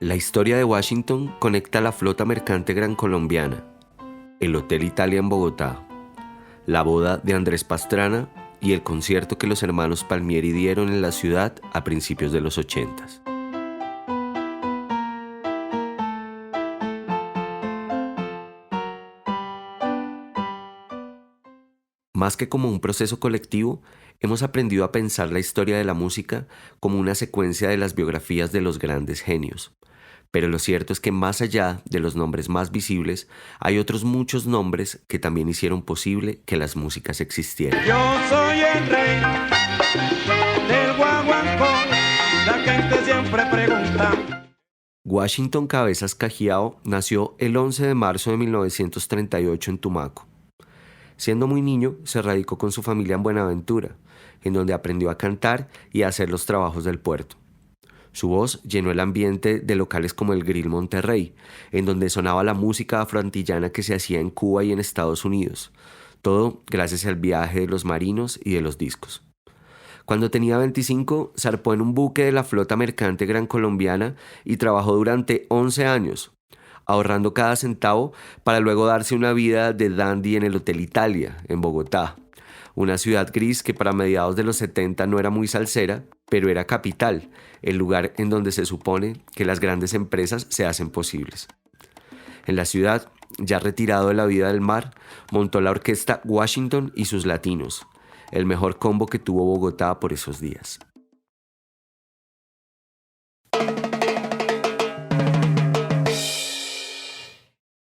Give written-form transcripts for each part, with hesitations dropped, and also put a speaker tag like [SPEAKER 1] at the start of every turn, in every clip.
[SPEAKER 1] La historia de Washington conecta la flota mercante gran colombiana, el Hotel Italia en Bogotá, la boda de Andrés Pastrana y el concierto que los hermanos Palmieri dieron en la ciudad a principios de los 80. Más que como un proceso colectivo, hemos aprendido a pensar la historia de la música como una secuencia de las biografías de los grandes genios. Pero lo cierto es que más allá de los nombres más visibles, hay otros muchos nombres que también hicieron posible que las músicas existieran.
[SPEAKER 2] Yo soy el rey del guaguancó, la gente siempre pregunta.
[SPEAKER 1] Washington Cabezas Cajiao nació el 11 de marzo de 1938 en Tumaco. Siendo muy niño, se radicó con su familia en Buenaventura, en donde aprendió a cantar y a hacer los trabajos del puerto. Su voz llenó el ambiente de locales como el Grill Monterrey, en donde sonaba la música afroantillana que se hacía en Cuba y en Estados Unidos. Todo gracias al viaje de los marinos y de los discos. Cuando tenía 25, zarpó en un buque de la flota mercante gran colombiana y trabajó durante 11 años, ahorrando cada centavo para luego darse una vida de dandy en el Hotel Italia, en Bogotá. Una ciudad gris que para mediados de los 70 no era muy salsera, pero era capital, el lugar en donde se supone que las grandes empresas se hacen posibles. En la ciudad, ya retirado de la vida del mar, montó la orquesta Washington y sus latinos, el mejor combo que tuvo Bogotá por esos días.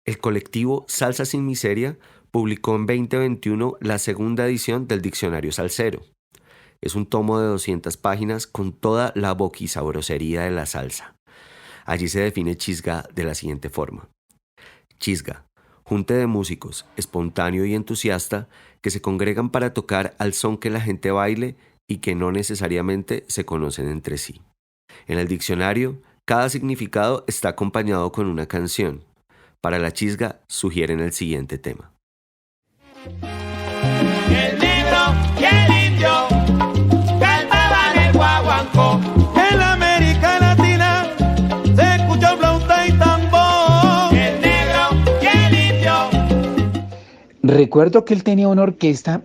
[SPEAKER 1] El colectivo Salsa Sin Miseria publicó en 2021 la segunda edición del Diccionario Salsero. Es un tomo de 200 páginas con toda la boquisabrosería de la salsa. Allí se define chisga de la siguiente forma. Chisga, junte de músicos, espontáneo y entusiasta, que se congregan para tocar al son que la gente baile y que no necesariamente se conocen entre sí. En el diccionario, cada significado está acompañado con una canción. Para la chisga, sugieren el siguiente tema.
[SPEAKER 2] El negro y el indio cantaban el guaguancó. En la América Latina se escuchó flauta y tambor. El negro y el indio.
[SPEAKER 3] Recuerdo que él tenía una orquesta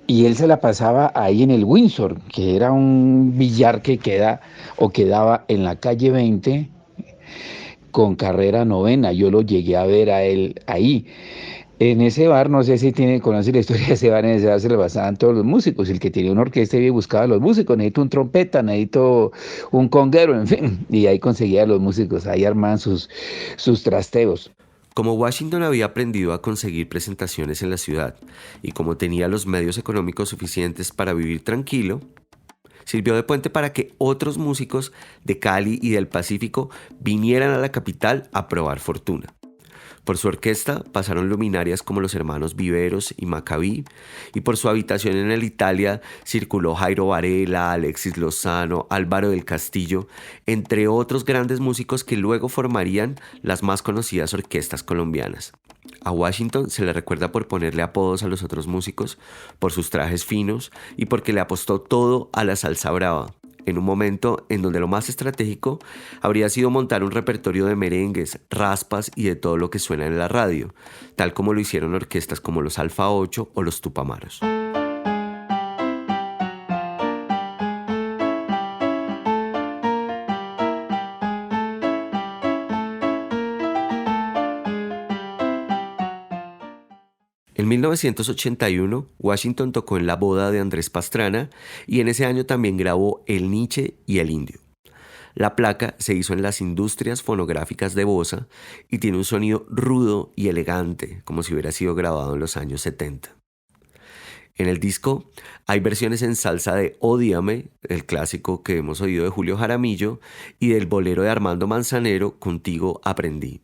[SPEAKER 3] y él se la pasaba ahí en el Windsor, que era un billar que quedaba en la calle 20 con carrera 9. Yo lo llegué a ver a él ahí. En ese bar, no sé si conoce la historia de ese bar, en ese bar se le pasaban todos los músicos. El que tenía una orquesta y buscaba a los músicos, necesito un trompeta, necesito un conguero, en fin. Y ahí conseguía a los músicos, ahí armaban sus trasteos.
[SPEAKER 1] Como Washington había aprendido a conseguir presentaciones en la ciudad y como tenía los medios económicos suficientes para vivir tranquilo, sirvió de puente para que otros músicos de Cali y del Pacífico vinieran a la capital a probar fortuna. Por su orquesta pasaron luminarias como los hermanos Viveros y Maccabi, y por su habitación en el Italia circuló Jairo Varela, Alexis Lozano, Álvaro del Castillo, entre otros grandes músicos que luego formarían las más conocidas orquestas colombianas. A Washington se le recuerda por ponerle apodos a los otros músicos, por sus trajes finos y porque le apostó todo a la salsa brava, en un momento en donde lo más estratégico habría sido montar un repertorio de merengues, raspas y de todo lo que suena en la radio, tal como lo hicieron orquestas como los Alfa 8 o los Tupamaros. En 1981, Washington tocó en la boda de Andrés Pastrana y en ese año también grabó El Niche y El Indio. La placa se hizo en las industrias fonográficas de Bosa y tiene un sonido rudo y elegante, como si hubiera sido grabado en los años 70. En el disco hay versiones en salsa de Ódiame, el clásico que hemos oído de Julio Jaramillo, y del bolero de Armando Manzanero, Contigo Aprendí.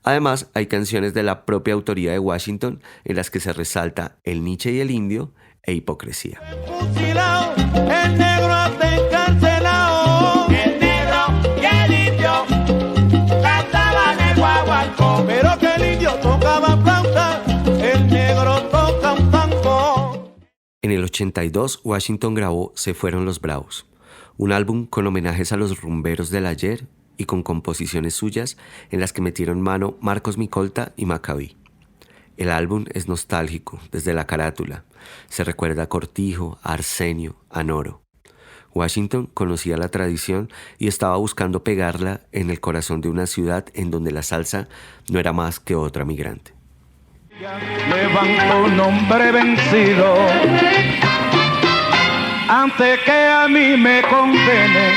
[SPEAKER 1] Además, hay canciones de la propia autoría de Washington en las que se resalta El Niche y el Indio e Hipocresía.
[SPEAKER 2] Fusilao, el negro hasta encarcelao. El negro y el indio cantaban el guaguancó. Pero que el indio tocaba flauta, el negro toca un tambor.
[SPEAKER 1] En el 82, Washington grabó Se Fueron los Bravos, un álbum con homenajes a los rumberos del ayer y con composiciones suyas en las que metieron mano Marcos Micolta y Maccabi. El álbum es nostálgico desde la carátula. Se recuerda a Cortijo, a Arsenio, a Noro. Washington conocía la tradición y estaba buscando pegarla en el corazón de una ciudad en donde la salsa no era más que otra migrante.
[SPEAKER 2] Levanto un hombre vencido antes que a mí me condene.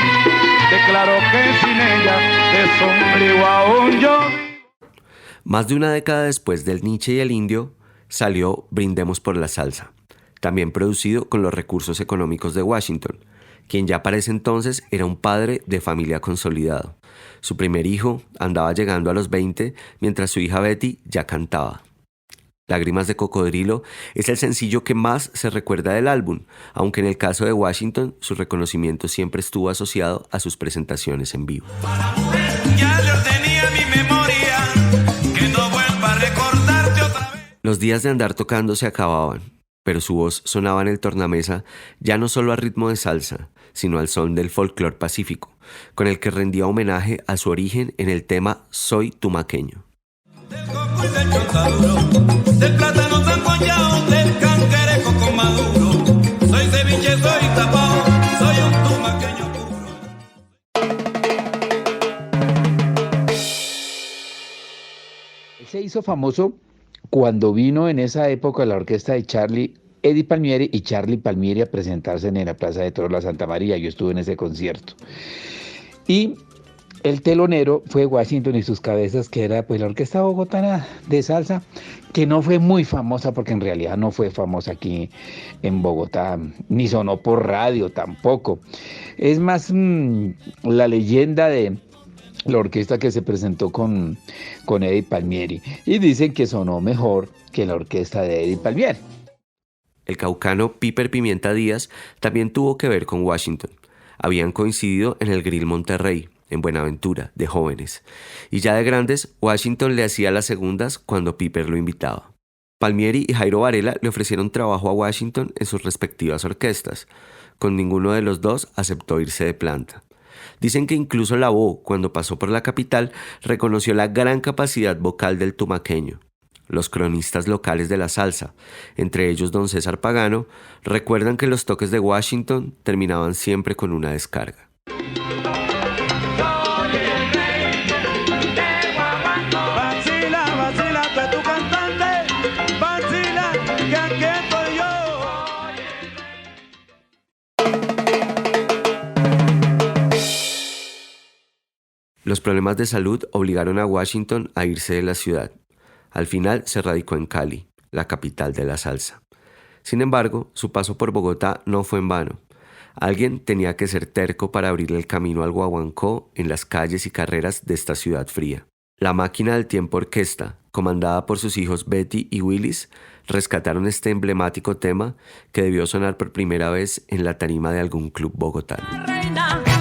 [SPEAKER 2] Declaro que sin ella de sombrío aún yo.
[SPEAKER 1] Más de una década después del Nietzsche y el Indio, salió Brindemos por la Salsa, también producido con los recursos económicos de Washington, quien ya para ese entonces era un padre de familia consolidado. Su primer hijo andaba llegando a los 20, mientras su hija Betty ya cantaba. Lágrimas de Cocodrilo es el sencillo que más se recuerda del álbum, aunque en el caso de Washington su reconocimiento siempre estuvo asociado a sus presentaciones en vivo.
[SPEAKER 4] Ya yo tenía mi memoria, que no vuelva a recordarte otra vez.
[SPEAKER 1] Los días de andar tocando se acababan, pero su voz sonaba en el tornamesa ya no solo a ritmo de salsa, sino al son del folclore pacífico, con el que rendía homenaje a su origen en el tema Soy tumaqueño.
[SPEAKER 4] Del coco y del chontaduro, del plátano zampollado, del canquereco con maduro. Soy ceviche, soy tapao, soy un tumaqueño puro.
[SPEAKER 3] Él se hizo famoso cuando vino en esa época la orquesta de Eddie Palmieri y Charlie Palmieri a presentarse en la Plaza de Toros La Santa María. Yo estuve en ese concierto. Y el telonero fue Washington y sus cabezas, que era pues la orquesta bogotana de salsa, que no fue muy famosa porque en realidad no fue famosa aquí en Bogotá, ni sonó por radio tampoco. Es más la leyenda de la orquesta que se presentó con Eddie Palmieri, y dicen que sonó mejor que la orquesta de Eddie Palmieri.
[SPEAKER 1] El caucano Piper Pimienta Díaz también tuvo que ver con Washington. Habían coincidido en el Grill Monterrey, en Buenaventura, de jóvenes. Y ya de grandes, Washington le hacía las segundas cuando Piper lo invitaba. Palmieri y Jairo Varela le ofrecieron trabajo a Washington en sus respectivas orquestas. Con ninguno de los dos aceptó irse de planta. Dicen que incluso Lavoe, cuando pasó por la capital, reconoció la gran capacidad vocal del tumaqueño. Los cronistas locales de la salsa, entre ellos don César Pagano, recuerdan que los toques de Washington terminaban siempre con una descarga.
[SPEAKER 2] Vacila, vacila, que tu cantante, vacila, que aquí estoy yo.
[SPEAKER 1] Los problemas de salud obligaron a Washington a irse de la ciudad. Al final se radicó en Cali, la capital de la salsa. Sin embargo, su paso por Bogotá no fue en vano. Alguien tenía que ser terco para abrirle el camino al guaguancó en las calles y carreras de esta ciudad fría. La Máquina del Tiempo Orquesta, comandada por sus hijos Betty y Willis, rescataron este emblemático tema que debió sonar por primera vez en la tarima de algún club bogotano.
[SPEAKER 5] Reina.